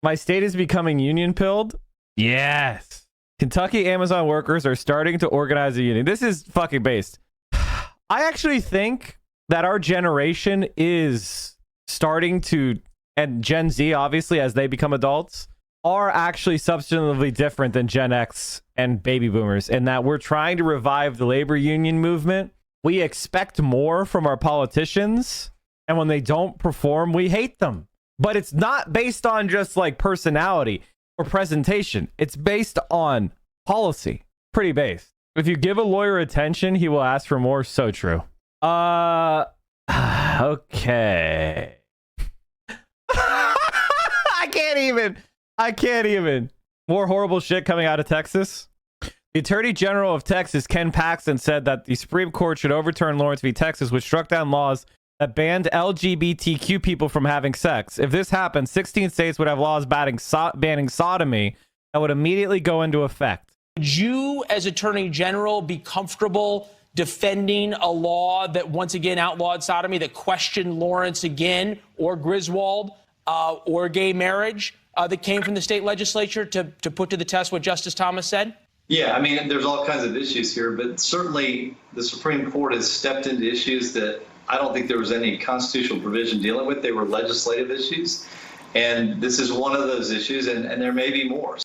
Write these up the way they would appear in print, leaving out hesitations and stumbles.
My state is becoming union pilled. Yes. Kentucky Amazon workers are starting to organize a union. This is fucking based. I actually think that our generation is starting to, and Gen Z, obviously, as they become adults, are actually substantively different than Gen X and baby boomers in that we're trying to revive the labor union movement. We expect more from our politicians, and when they don't perform, we hate them. But it's not based on just like personality or presentation. It's based on policy. Pretty based. If you give a lawyer attention, he will ask for more. So true. Okay. I can't even. More horrible shit coming out of Texas. The Attorney General of Texas, Ken Paxton, said that the Supreme Court should overturn Lawrence v. Texas, which struck down laws that banned LGBTQ people from having sex. If this happened, 16 states would have laws banning sodomy that would immediately go into effect. Would you, as Attorney General, be comfortable defending a law that once again outlawed sodomy, that questioned Lawrence again, or Griswold, or gay marriage, that came from the state legislature to put to the test what Justice Thomas said? Yeah, I mean, there's all kinds of issues here, but certainly the Supreme Court has stepped into issues that I don't think there was any constitutional provision dealing with. They were legislative issues, and this is one of those issues, and there may be more.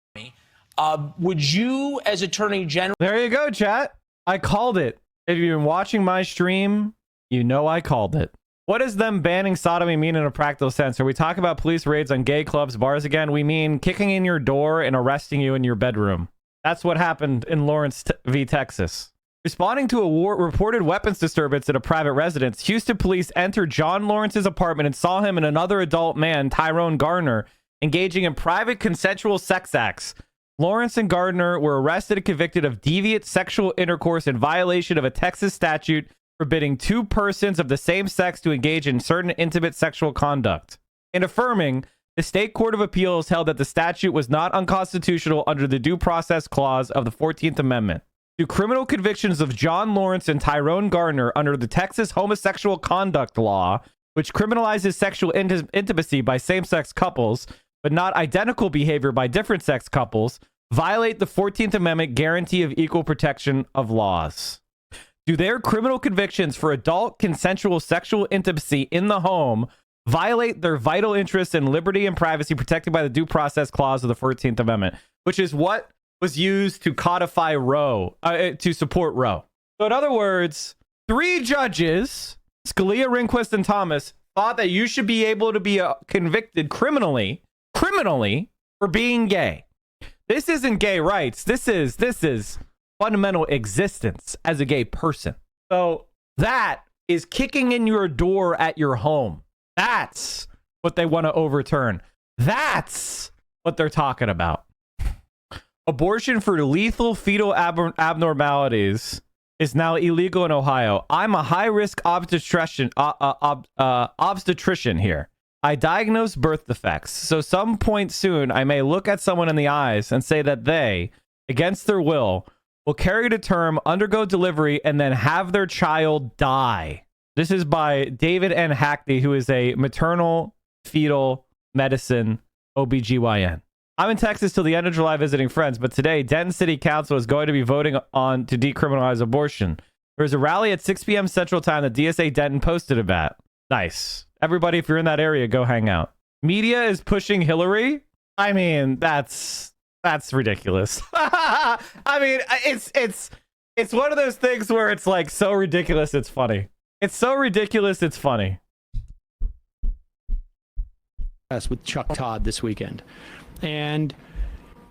Would you, as Attorney General... There you go, chat. I called it. If you've been watching my stream, you know I called it. What does them banning sodomy mean in a practical sense? Are we talking about police raids on gay clubs, bars again? We mean kicking in your door and arresting you in your bedroom. That's what happened in Lawrence v. Texas. Responding to a reported weapons disturbance at a private residence, Houston police entered John Lawrence's apartment and saw him and another adult man, Tyrone Gardner, engaging in private consensual sex acts. Lawrence and Gardner were arrested and convicted of deviant sexual intercourse in violation of a Texas statute forbidding two persons of the same sex to engage in certain intimate sexual conduct. In affirming, the State Court of Appeals held that the statute was not unconstitutional under the Due Process Clause of the 14th Amendment. The criminal convictions of John Lawrence and Tyrone Gardner under the Texas homosexual conduct law, which criminalizes sexual intimacy by same-sex couples, but not identical behavior by different sex couples, violate the 14th Amendment guarantee of equal protection of laws. Do their criminal convictions for adult consensual sexual intimacy in the home violate their vital interests in liberty and privacy protected by the Due Process Clause of the 14th Amendment, which is what was used to codify Roe, to support Roe. So in other words, 3 judges, Scalia, Rehnquist, and Thomas, thought that you should be able to be convicted criminally for being gay. This isn't gay rights. This is fundamental existence as a gay person. So that is kicking in your door at your home. That's what they want to overturn. That's what they're talking about. Abortion for lethal fetal abnormalities is now illegal in Ohio. I'm a high-risk obstetrician here. I diagnose birth defects, so some point soon I may look at someone in the eyes and say that they, against their will carry to term, undergo delivery, and then have their child die. This is by David N. Hackney, who is a maternal fetal medicine OBGYN. I'm in Texas till the end of July visiting friends, but today Denton City Council is going to be voting on to decriminalize abortion. There's a rally at 6 p.m. Central Time that DSA Denton posted about. Nice. Everybody, if you're in that area, go hang out. Media is pushing Hillary. I mean, that's ridiculous. I mean, it's one of those things where it's like so ridiculous, it's funny. It's so ridiculous, it's funny. With Chuck Todd this weekend. And,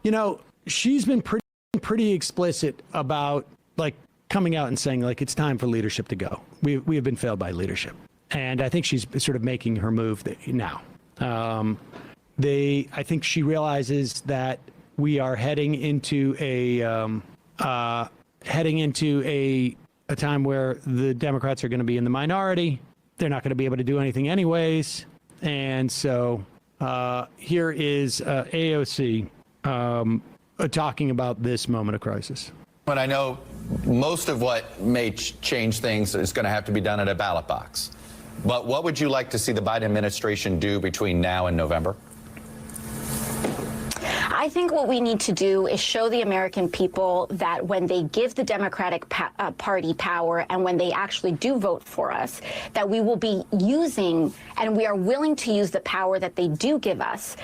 you know, she's been pretty explicit about, like, coming out and saying, like, it's time for leadership to go. We have been failed by leadership. And I think she's sort of making her move now. I think she realizes that we are heading into a time where the Democrats are going to be in the minority. They're not going to be able to do anything anyways. And so here is AOC talking about this moment of crisis. But I know most of what may change things is going to have to be done at a ballot box. But what would you like to see the Biden administration do between now and November? I think what we need to do is show the American people that when they give the Democratic Party power and when they actually do vote for us, that we will be using and we are willing to use the power that they do give us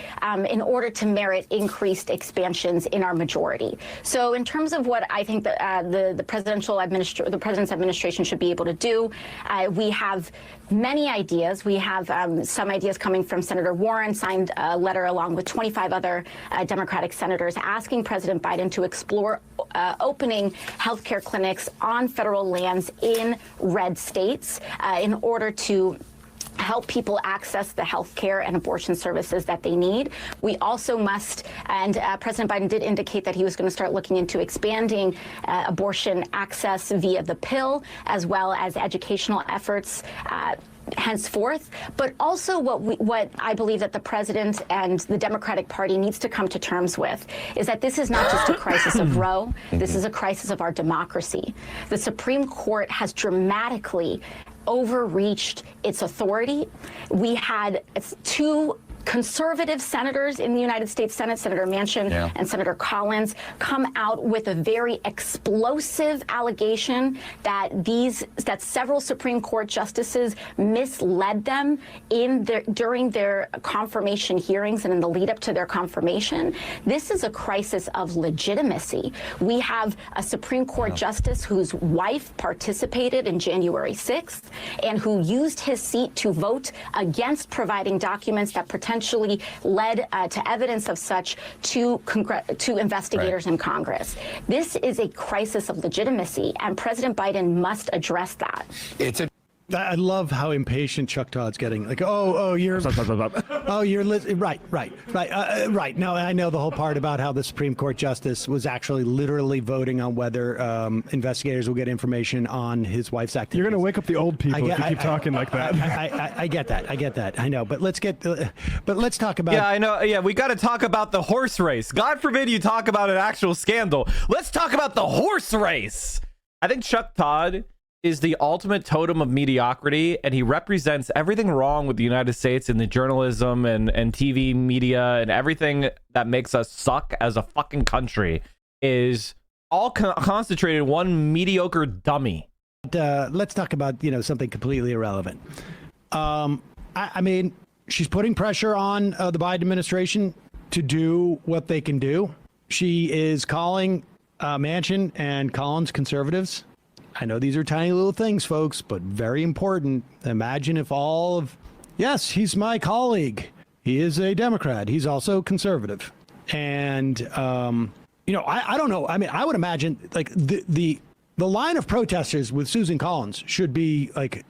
in order to merit increased expansions in our majority. So in terms of what I think the president's administration should be able to do, we have many ideas. We have some ideas coming from Senator Warren, signed a letter along with 25 other Democratic senators asking President Biden to explore opening healthcare clinics on federal lands in red states in order to help people access the health care and abortion services that they need. We also must, and President Biden did indicate that he was going to start looking into expanding abortion access via the pill, as well as educational efforts henceforth. But also what I believe that the president and the Democratic Party needs to come to terms with is that this is not just a crisis of Roe. This is a crisis of our democracy. The Supreme Court has dramatically overreached its authority. We had two conservative senators in the United States Senate, Senator Manchin and Senator Collins, come out with a very explosive allegation that several Supreme Court justices misled them during their confirmation hearings and in the lead up to their confirmation. This is a crisis of legitimacy. We have a Supreme Court justice whose wife participated in January 6th and who used his seat to vote against providing documents that potentially led to evidence of such to investigators in Congress. This is a crisis of legitimacy, and President Biden must address that. I love how impatient Chuck Todd's getting. Like, you're right. No, I know the whole part about how the Supreme Court justice was actually literally voting on whether investigators will get information on his wife's activities. You're going to wake up the old people if you keep talking like that. I get that. I know, but let's talk about. Yeah, I know. Yeah, we got to talk about the horse race. God forbid you talk about an actual scandal. Let's talk about the horse race. I think Chuck Todd is the ultimate totem of mediocrity, and he represents everything wrong with the United States in the journalism and TV media and everything that makes us suck as a fucking country is all concentrated in one mediocre dummy. Let's talk about something completely irrelevant. I mean, she's putting pressure on the Biden administration to do what they can do. She is calling Manchin and Collins conservatives. I know these are tiny little things, folks, but very important. Imagine if yes, he's my colleague. He is a Democrat. He's also conservative. And, I don't know. I mean, I would imagine like the line of protesters with Susan Collins should be like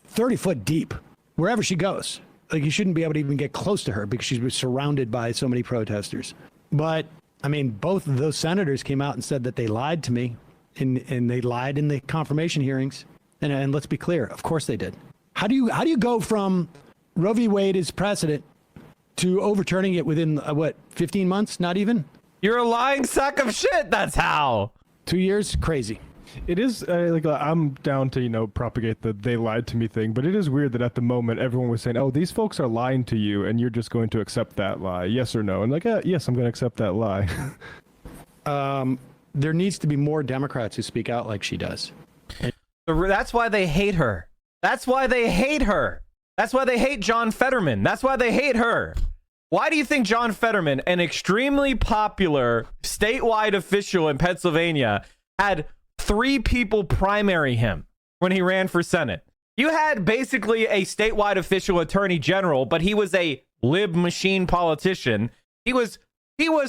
30 foot deep wherever she goes. Like you shouldn't be able to even get close to her because she's surrounded by so many protesters. But I mean, both of those senators came out and said that they lied to me. And they lied in the confirmation hearings. And let's be clear, of course they did. How do you go from Roe v. Wade as precedent to overturning it within 15 months? Not even. You're a lying sack of shit. That's how. 2 years, crazy. It is I'm down to propagate the "they lied to me" thing, but it is weird that at the moment everyone was saying, "Oh, these folks are lying to you," and you're just going to accept that lie, yes or no? And yes, I'm going to accept that lie. There needs to be more Democrats who speak out like she does. That's why they hate her. That's why they hate her. That's why they hate John Fetterman. That's why they hate her. Why do you think John Fetterman, an extremely popular statewide official in Pennsylvania, had 3 people primary him when he ran for Senate? You had basically a statewide official attorney general, but he was a lib machine politician. He was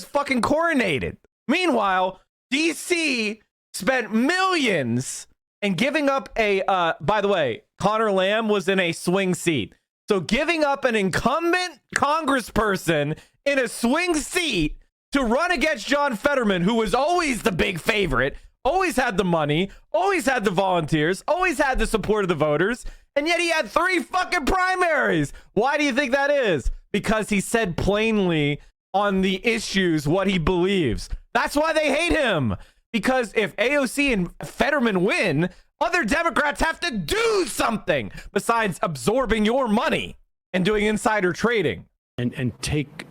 fucking coronated. Meanwhile, DC spent millions and giving up by the way, Connor Lamb was in a swing seat. So giving up an incumbent congressperson in a swing seat to run against John Fetterman, who was always the big favorite, always had the money, always had the volunteers, always had the support of the voters, and yet he had 3 fucking primaries. Why do you think that is? Because he said plainly on the issues what he believes. That's why they hate him. Because if AOC and Fetterman win, other Democrats have to do something besides absorbing your money and doing insider trading. And take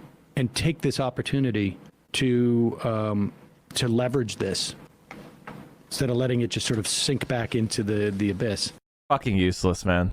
this opportunity to leverage this instead of letting it just sort of sink back into the abyss. Fucking useless, man.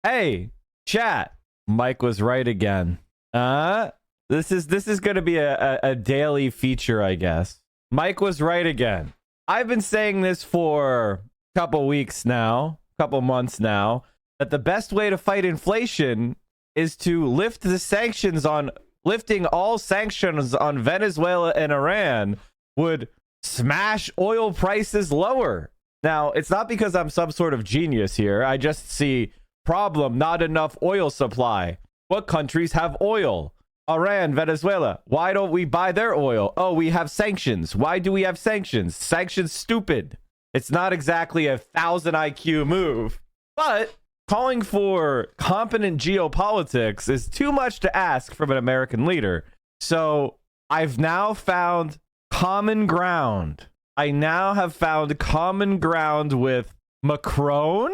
Hey, chat. Mike was right again. This is gonna be a daily feature, I guess. Mike was right again. I've been saying this for a couple weeks now, couple months now, that the best way to fight inflation is to lifting all sanctions on Venezuela and Iran would smash oil prices lower. Now, it's not because I'm some sort of genius here. I just see problem, not enough oil supply. What countries have oil? Iran, Venezuela. Why don't we buy their oil? Oh, we have sanctions. Why do we have sanctions? Sanctions stupid. It's not exactly a 1,000 IQ move, but calling for competent geopolitics is too much to ask from an American leader. So I've now found common ground. I now have found common ground with Macron.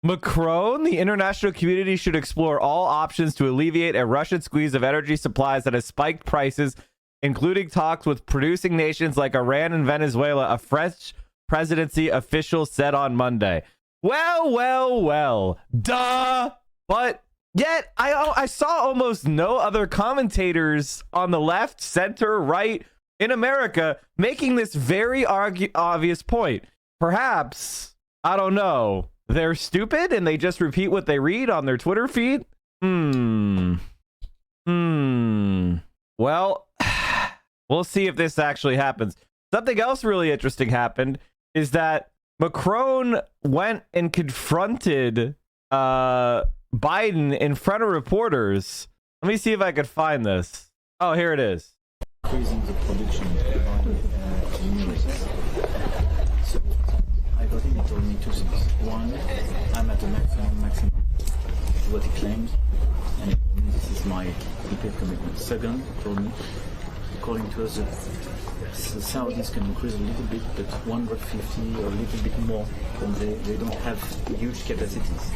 Macron, the international community should explore all options to alleviate a Russian squeeze of energy supplies that has spiked prices, including talks with producing nations like Iran and Venezuela, a French presidency official said on Monday. Well, duh. But yet, I saw almost no other commentators on the left, center, right in America making this very obvious point. Perhaps, I don't know, they're stupid and they just repeat what they read on their Twitter feed? Well, we'll see if this actually happens. Something else really interesting happened is that Macron went and confronted Biden in front of reporters. Let me see if I could find this. Oh, here it is. Increasing the production so I got him, he told me two things. One, I'm at the maximum what he claimed, and this is my prepaid commitment. Second, he told me, according to us, the Saudis can increase a little bit, but 150 or a little bit more, and they don't have huge capacities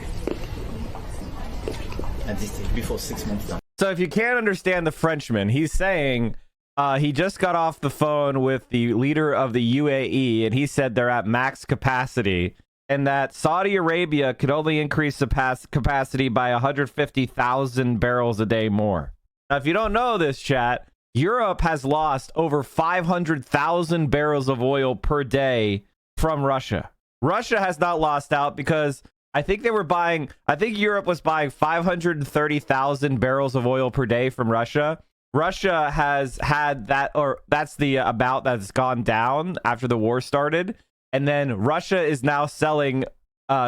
at this stage, before 6 months down. So if you can't understand the Frenchman, he's saying he just got off the phone with the leader of the UAE, and he said they're at max capacity, and that Saudi Arabia could only increase the capacity by 150,000 barrels a day more. Now, if you don't know this, chat, Europe has lost over 500,000 barrels of oil per day from Russia. Russia has not lost out because I think Europe was buying 530,000 barrels of oil per day from Russia. Russia has had that, or that's the amount that's gone down after the war started. And then Russia is now selling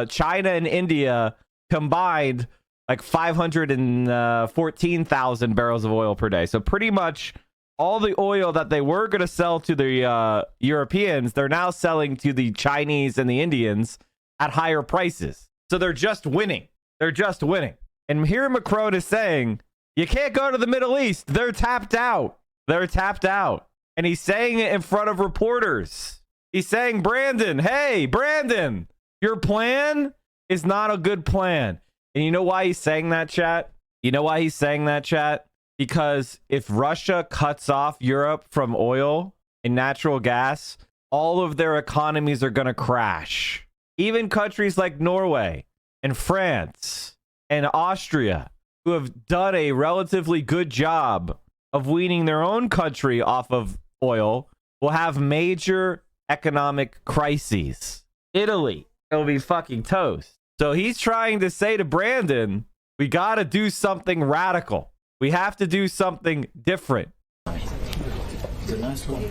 China and India combined like 514,000 barrels of oil per day. So pretty much all the oil that they were going to sell to the Europeans, they're now selling to the Chinese and the Indians at higher prices. So they're just winning. They're just winning. And here Macron is saying, you can't go to the Middle East. They're tapped out. They're tapped out. And he's saying it in front of reporters. He's saying, Brandon, hey, Brandon, your plan is not a good plan. And you know why he's saying that, chat? You know why he's saying that, chat? Because if Russia cuts off Europe from oil and natural gas, all of their economies are going to crash. Even countries like Norway and France and Austria, who have done a relatively good job of weaning their own country off of oil, will have major economic crises. Italy, it'll be fucking toast. So he's trying to say to Brandon, we got to do something radical. We have to do something different. The last one,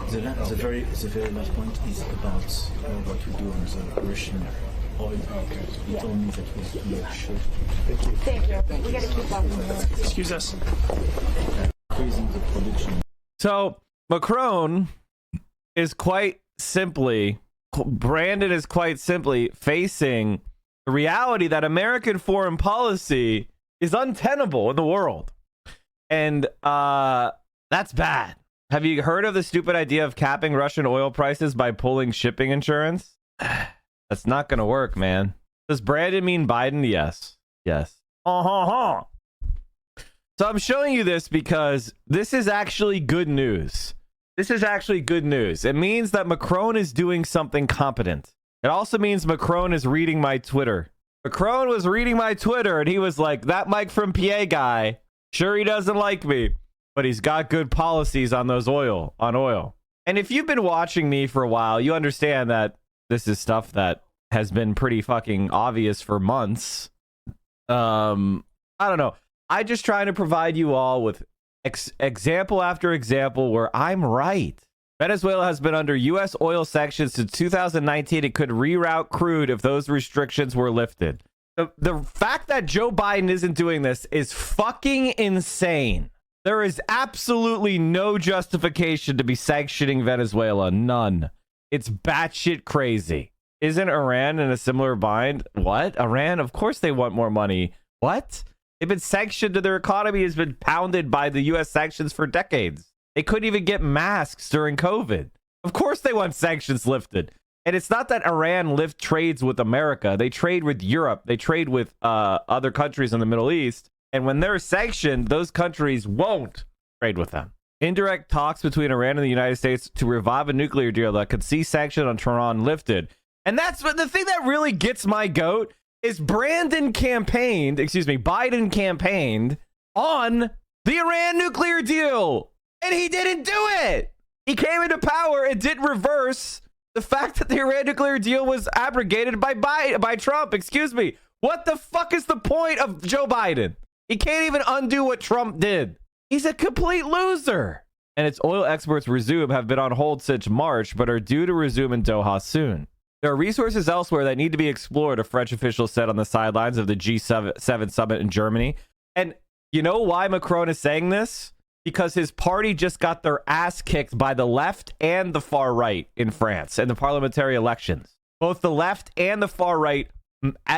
the very last point is about what we do on the Russian oil. He told me that was not sure. Thank you. We got to keep up. Excuse us. Increasing the production. So Macron is quite simply, Brandon is quite simply facing the reality that American foreign policy is untenable in the world. And that's bad. Have you heard of the stupid idea of capping Russian oil prices by pulling shipping insurance? That's not going to work, man. Does Brandon mean Biden? Yes. Yes. So I'm showing you this because this is actually good news. This is actually good news. It means that Macron is doing something competent. It also means Macron is reading my Twitter. Macron was reading my Twitter and he was like, that Mike from PA guy, sure he doesn't like me, but he's got good policies on oil. And if you've been watching me for a while, you understand that this is stuff that has been pretty fucking obvious for months. I don't know. I just trying to provide you all with example after example where I'm right. Venezuela has been under U.S. oil sanctions since 2019. It could reroute crude if those restrictions were lifted. The fact that Joe Biden isn't doing this is fucking insane. There is absolutely no justification to be sanctioning Venezuela. None. It's batshit crazy. Isn't Iran in a similar bind? What? Iran? Of course they want more money. What? They've been sanctioned and their economy has been pounded by the U.S. sanctions for decades. They couldn't even get masks during COVID. Of course they want sanctions lifted. And it's not that Iran trades with America. They trade with Europe. They trade with other countries in the Middle East. And when they're sanctioned, those countries won't trade with them. Indirect talks between Iran and the United States to revive a nuclear deal that could see sanctions on Tehran lifted. And that's what the thing that really gets my goat is Biden campaigned on the Iran nuclear deal. And he didn't do it. He came into power and didn't reverse the fact that the Iran nuclear deal was abrogated by Trump. Excuse me. What the fuck is the point of Joe Biden? He can't even undo what Trump did. He's a complete loser. And its oil exports have been on hold since March, but are due to resume in Doha soon. There are resources elsewhere that need to be explored, a French official said on the sidelines of the G7 summit in Germany. And you know why Macron is saying this? Because his party just got their ass kicked by the left and the far right in France in the parliamentary elections. Both the left and the far right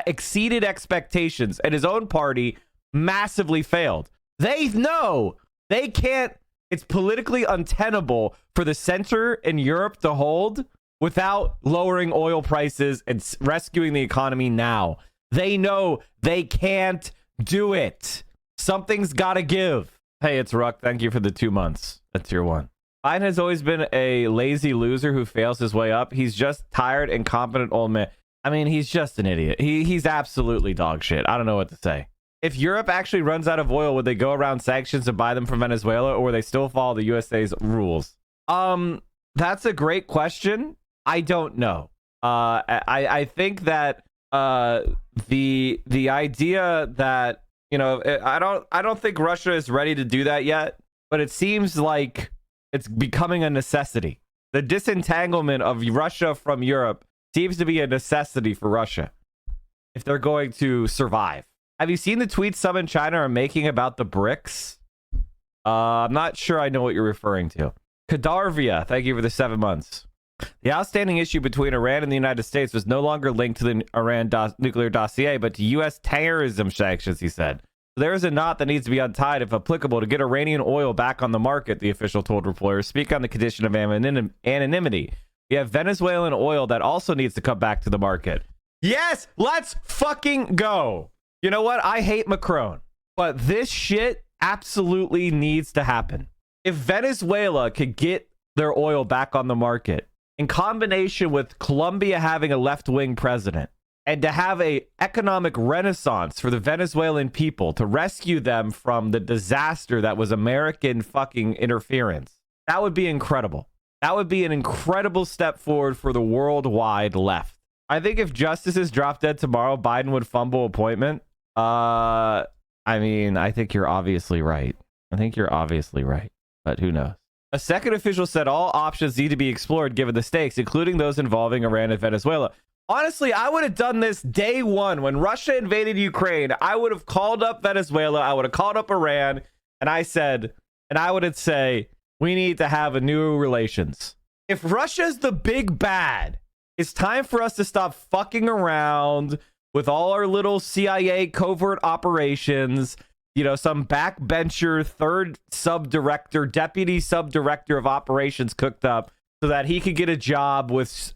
exceeded expectations, and his own party massively failed. They know they can't. It's politically untenable for the center in Europe to hold without lowering oil prices and rescuing the economy now. They know they can't do it. Something's got to give. Hey, it's Ruck. Thank you for the 2 months. That's tier 1. Biden has always been a lazy loser who fails his way up. He's just tired, incompetent old man. I mean, he's just an idiot. He's absolutely dog shit. I don't know what to say. If Europe actually runs out of oil, would they go around sanctions and buy them from Venezuela, or would they still follow the USA's rules? That's a great question. I don't know. I think that the idea that, you know, I don't think Russia is ready to do that yet, but it seems like it's becoming a necessity. The disentanglement of Russia from Europe seems to be a necessity for Russia if they're going to survive. Have you seen the tweets some in China are making about the BRICS? I'm not sure I know what you're referring to. Kadarvia, thank you for the 7 months. The outstanding issue between Iran and the United States was no longer linked to the Iran nuclear dossier, but to U.S. terrorism sanctions, he said. There is a knot that needs to be untied, if applicable, to get Iranian oil back on the market, the official told reporters. Speak on the condition of anonymity. We have Venezuelan oil that also needs to come back to the market. Yes, let's fucking go. You know what? I hate Macron, but this shit absolutely needs to happen. If Venezuela could get their oil back on the market, in combination with Colombia having a left-wing president, and to have a economic renaissance for the Venezuelan people to rescue them from the disaster that was American fucking interference, that would be incredible. That would be an incredible step forward for the worldwide left. I think if justices drop dead tomorrow, Biden would fumble appointment. I mean, I think you're obviously right. But who knows? A second official said all options need to be explored given the stakes, including those involving Iran and Venezuela. Honestly, I would have done this day one when Russia invaded Ukraine. I would have called up Venezuela. I would have called up Iran. And I would say, we need to have a new relations. If Russia's the big bad, it's time for us to stop fucking around with all our little CIA covert operations. You know, some backbencher, third sub-director, deputy sub-director of operations cooked up so that he could get a job with,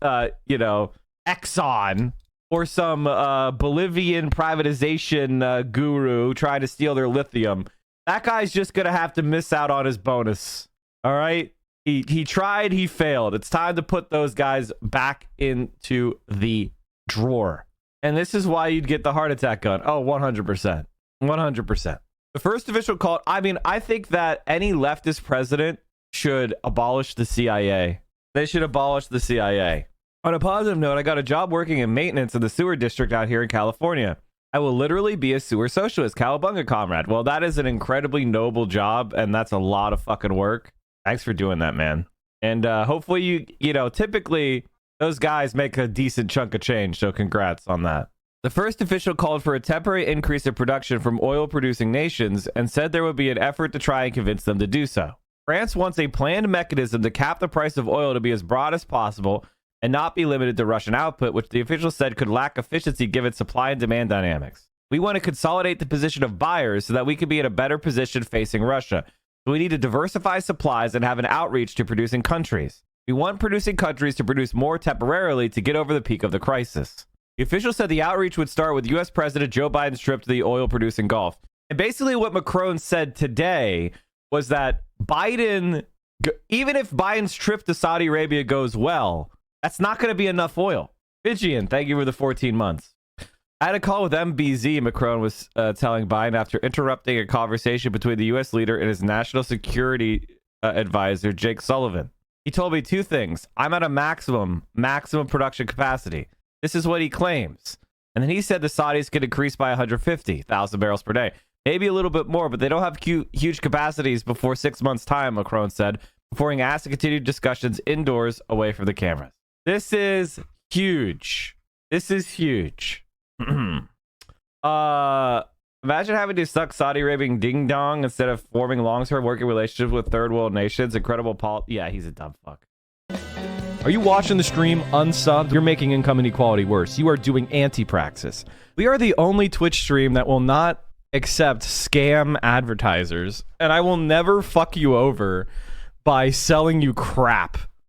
Exxon or some Bolivian privatization guru trying to steal their lithium. That guy's just going to have to miss out on his bonus. All right? He tried, he failed. It's time to put those guys back into the drawer. And this is why you'd get the heart attack gun. Oh, 100%. 100%. The first official call, I mean, I think that any leftist president should abolish the CIA. They should abolish the CIA. On a positive note, I got a job working in maintenance in the sewer district out here in California. I will literally be a sewer socialist, cowabunga comrade. Well, that is an incredibly noble job, and that's a lot of fucking work. Thanks for doing that, man. And hopefully you know, typically those guys make a decent chunk of change, so congrats on that. The first official called for a temporary increase in production from oil-producing nations and said there would be an effort to try and convince them to do so. France wants a planned mechanism to cap the price of oil to be as broad as possible and not be limited to Russian output, which the official said could lack efficiency given supply and demand dynamics. We want to consolidate the position of buyers so that we can be in a better position facing Russia. So we need to diversify supplies and have an outreach to producing countries. We want producing countries to produce more temporarily to get over the peak of the crisis. The official said the outreach would start with U.S. President Joe Biden's trip to the oil-producing Gulf. And basically what Macron said today was that Biden, even if Biden's trip to Saudi Arabia goes well, that's not going to be enough oil. Fijian, thank you for the 14 months. I had a call with MBZ, Macron was telling Biden after interrupting a conversation between the U.S. leader and his national security advisor, Jake Sullivan. He told me two things. I'm at a maximum production capacity. This is what he claims. And then he said the Saudis could increase by 150,000 barrels per day. Maybe a little bit more, but they don't have huge capacities before 6 months' time, Macron said, before he asked to continue discussions indoors away from the cameras. This is huge. This is huge. Imagine having to suck Saudi Arabian ding dong instead of forming long-term working relationships with third world nations. Incredible yeah, he's a dumb fuck. Are you watching the stream unsubbed? You're making income inequality worse. You are doing anti-praxis. We are the only Twitch stream that will not accept scam advertisers, and I will never fuck you over by selling you crap.